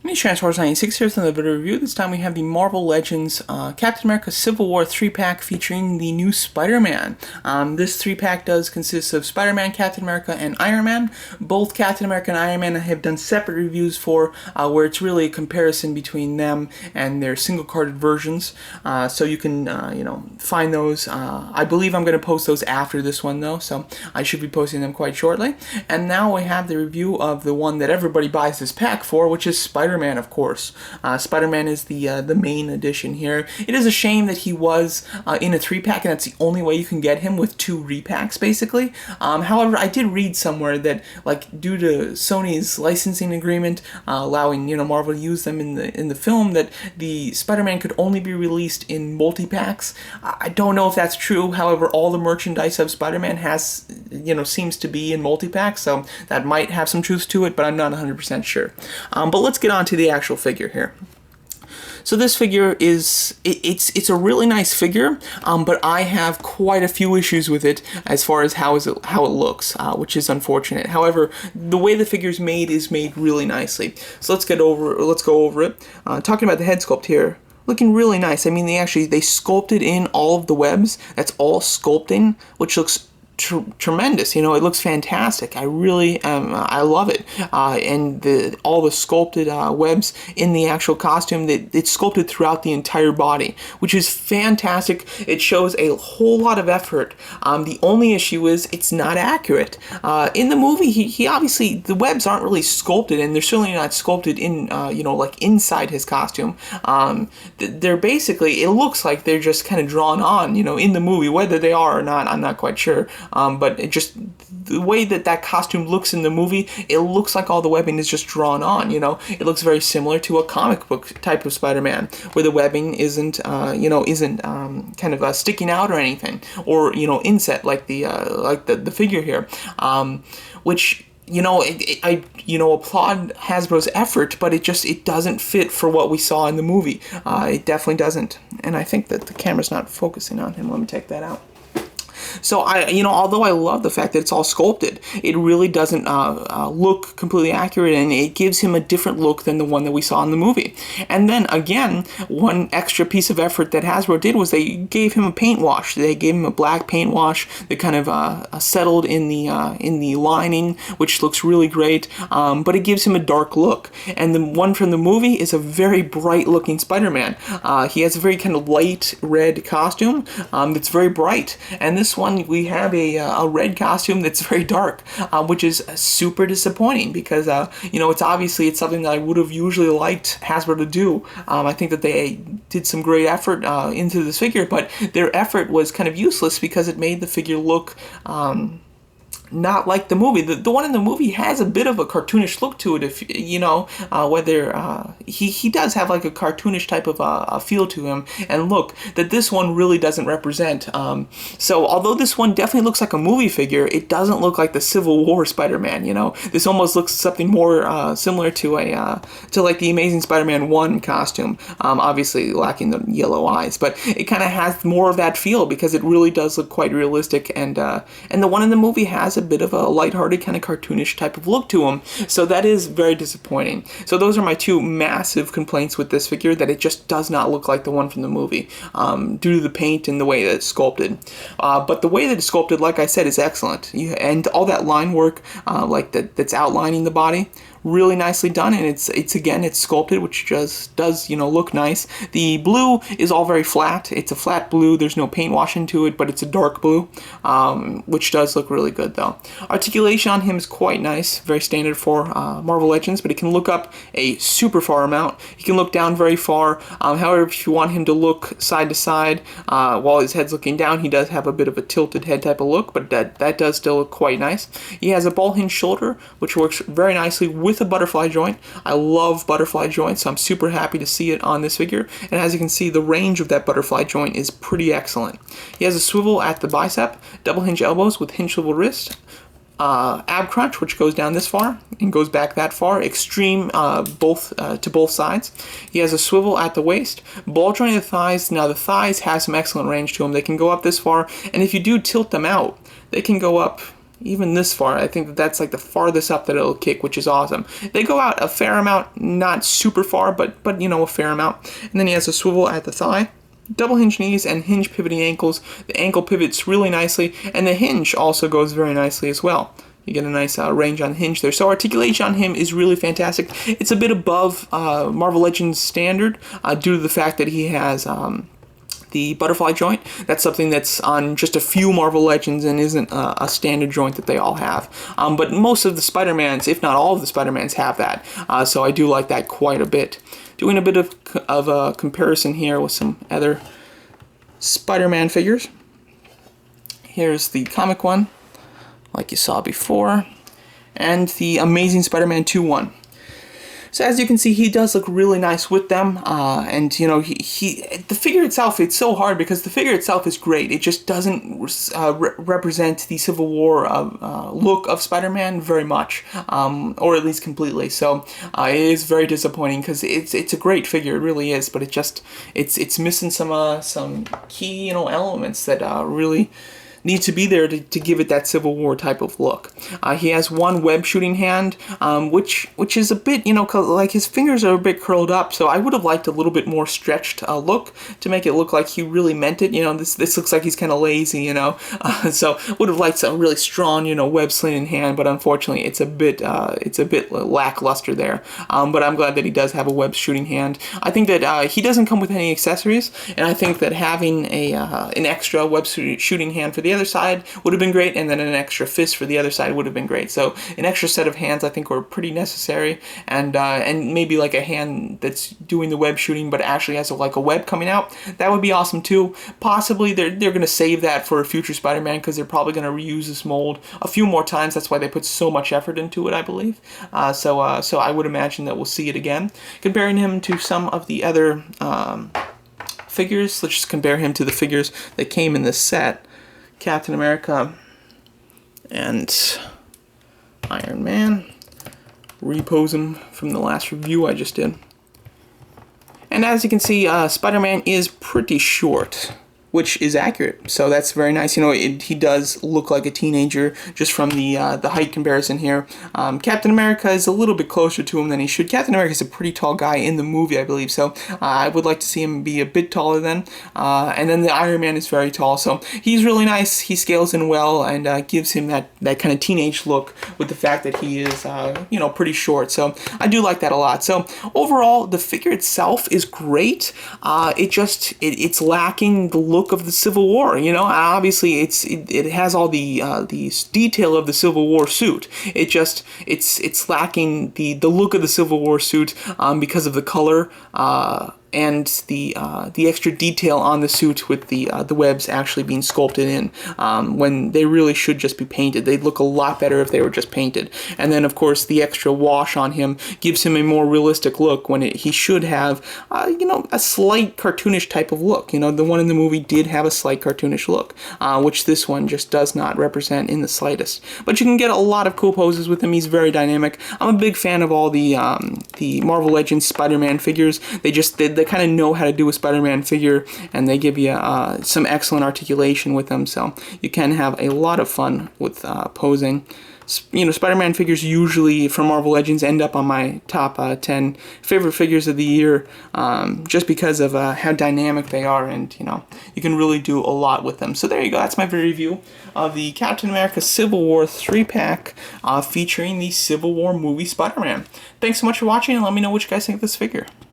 It's Transformers 96 here with another video review. This time we have the Marvel Legends Captain America Civil War 3-pack featuring the new Spider-Man. This 3-pack does consist of Spider-Man, Captain America, and Iron Man. Both Captain America and Iron Man have done separate reviews for where it's really a comparison between them and their single-carded versions. So you can find those. I believe I'm going to post those after this one though, so I should be posting them quite shortly. And now we have the review of the one that everybody buys this pack for, which is Spider-Man, of course. Spider-Man is the main edition here. It is a shame that he was in a 3-pack, and that's the only way you can get him, with 2 repacks, basically. However, I did read somewhere that, like, due to Sony's licensing agreement allowing Marvel to use them in the film, that the Spider-Man could only be released in multi-packs. I don't know if that's true. However, all the merchandise of Spider-Man has seems to be in multi-packs, so that might have some truth to it, but I'm not 100% sure. But let's get on to the actual figure here. So this figure is, it's a really nice figure, but I have quite a few issues with it as far as how it looks, which is unfortunate. However, the way the figure's made is made really nicely. So let's go over it. Talking about the head sculpt here, looking really nice. I mean, they sculpted in all of the webs. That's all sculpting, which looks tremendous. It looks fantastic. I really I love it. And all the sculpted webs in the actual costume, it's sculpted throughout the entire body, which is fantastic. It shows a whole lot of effort. The only issue is it's not accurate. In the movie, he obviously, the webs aren't really sculpted, and they're certainly not sculpted in like inside his costume. They're basically, it looks like they're just kind of drawn on in the movie. Whether they are or not, I'm not quite sure. But it just, the way that costume looks in the movie, it looks like all the webbing is just drawn on. It looks very similar to a comic book type of Spider-Man, where the webbing isn't kind of sticking out or anything, or inset like the figure here, which I applaud Hasbro's effort, but it doesn't fit for what we saw in the movie. It definitely doesn't, and I think that the camera's not focusing on him. Let me take that out. So although I love the fact that it's all sculpted, it really doesn't look completely accurate, and it gives him a different look than the one that we saw in the movie. And then again, one extra piece of effort that Hasbro did was they gave him a paint wash. They gave him a black paint wash that kind of settled in the lining, which looks really great. But it gives him a dark look. And the one from the movie is a very bright looking Spider-Man. He has a very kind of light red costume that's very bright, and this one we have a red costume that's very dark, which is super disappointing, because it's something that I would have usually liked Hasbro to do. I think that they did some great effort into this figure, but their effort was kind of useless because it made the figure look not like the movie. The one in the movie has a bit of a cartoonish look to it, if whether he does have like a cartoonish type of a feel to him and look that this one really doesn't represent. So although this one definitely looks like a movie figure, it doesn't look like the Civil War Spider-Man. This almost looks something more similar to like the Amazing Spider-Man 1 costume, obviously lacking the yellow eyes, but it kind of has more of that feel because it really does look quite realistic, and the one in the movie has a bit of a lighthearted kind of cartoonish type of look to him, so that is very disappointing. So those are my 2 massive complaints with this figure, that it just does not look like the one from the movie, due to the paint and the way that it's sculpted. But the way that it's sculpted, like I said, is excellent, and all that line work, that's outlining the body, really nicely done, and it's sculpted, which just does look nice. The blue is all very flat. It's a flat blue. There's no paint wash into it, but it's a dark blue, which does look really good though. Articulation on him is quite nice, very standard for Marvel Legends, but he can look up a super far amount. He can look down very far. However, if you want him to look side to side while his head's looking down, he does have a bit of a tilted head type of look, but that does still look quite nice. He has a ball hinge shoulder, which works very nicely with a butterfly joint. I love butterfly joints, so I'm super happy to see it on this figure. And as you can see, the range of that butterfly joint is pretty excellent. He has a swivel at the bicep, double hinge elbows with hinge swivel wrist, ab crunch, which goes down this far and goes back that far, extreme to both sides. He has a swivel at the waist, ball joint of the thighs. Now the thighs have some excellent range to them. They can go up this far, and if you do tilt them out, they can go up even this far. I think that that's like the farthest up that it'll kick, which is awesome. They go out a fair amount, not super far, but you know, a fair amount. And then he has a swivel at the thigh, double hinge knees, and hinge pivoting ankles. The ankle pivots really nicely, and the hinge also goes very nicely as well. You get a nice range on hinge there. So articulation on him is really fantastic. It's a bit above Marvel Legends standard due to the fact that he has the butterfly joint. That's something that's on just a few Marvel Legends and isn't a standard joint that they all have. But most of the Spider-Mans, if not all of the Spider-Mans, have that. So I do like that quite a bit. Doing a bit of a comparison here with some other Spider-Man figures. Here's the comic one, like you saw before, and the Amazing Spider-Man 2-1. So as you can see, he does look really nice with them, and you know, the figure itself, it's so hard because the figure itself is great. It just doesn't represent the Civil War look of Spider-Man very much, or at least completely. So it is very disappointing because it's a great figure, it really is, but it's missing some key, you know, elements that really needs to be there to give it that Civil War type of look. He has one web shooting hand, which is a bit, you know, like his fingers are a bit curled up, so I would have liked a little bit more stretched look to make it look like he really meant it. You know, this looks like he's kind of lazy, you know, so would have liked some really strong, you know, web slinging hand, but unfortunately it's a bit lackluster there. But I'm glad that he does have a web shooting hand. I think that he doesn't come with any accessories, and I think that having an extra web shooting hand for the other side would have been great, and then an extra fist for the other side would have been great. So an extra set of hands I think were pretty necessary, and maybe like a hand that's doing the web shooting but actually has like a web coming out. That would be awesome too. Possibly they're going to save that for a future Spider-Man because they're probably going to reuse this mold a few more times. That's why they put so much effort into it, I believe. So I would imagine that we'll see it again. Comparing him to some of the other figures, let's just compare him to the figures that came in this set. Captain America and Iron Man. Repose him from the last review I just did. And as you can see, Spider-Man is pretty short, which is accurate, so that's very nice. You know, he does look like a teenager just from the height comparison here. Captain America is a little bit closer to him than he should. Captain America is a pretty tall guy in the movie, I believe, so I would like to see him be a bit taller then. And then the Iron Man is very tall, so he's really nice. He scales in well and gives him that kind of teenage look with the fact that he is, you know, pretty short. So I do like that a lot. So overall, the figure itself is great. It's lacking the look of the Civil War, you know. Obviously it has all the detail of the Civil War suit. It's lacking the look of the Civil War suit because of the color and the extra detail on the suit with the webs actually being sculpted in when they really should just be painted. They'd look a lot better if they were just painted. And then of course the extra wash on him gives him a more realistic look when he should have you know, a slight cartoonish type of look. You know, the one in the movie did have a slight cartoonish look, which this one just does not represent in the slightest. But you can get a lot of cool poses with him. He's very dynamic. I'm a big fan of all the Marvel Legends Spider-Man figures. They kind of know how to do a Spider-Man figure, and they give you some excellent articulation with them, so you can have a lot of fun with posing. You know, Spider-Man figures usually from Marvel Legends end up on my top 10 favorite figures of the year, just because of how dynamic they are, and you know, you can really do a lot with them. So there you go. That's my review of the Captain America Civil War 3-pack featuring the Civil War movie Spider-Man. Thanks so much for watching, and let me know what you guys think of this figure.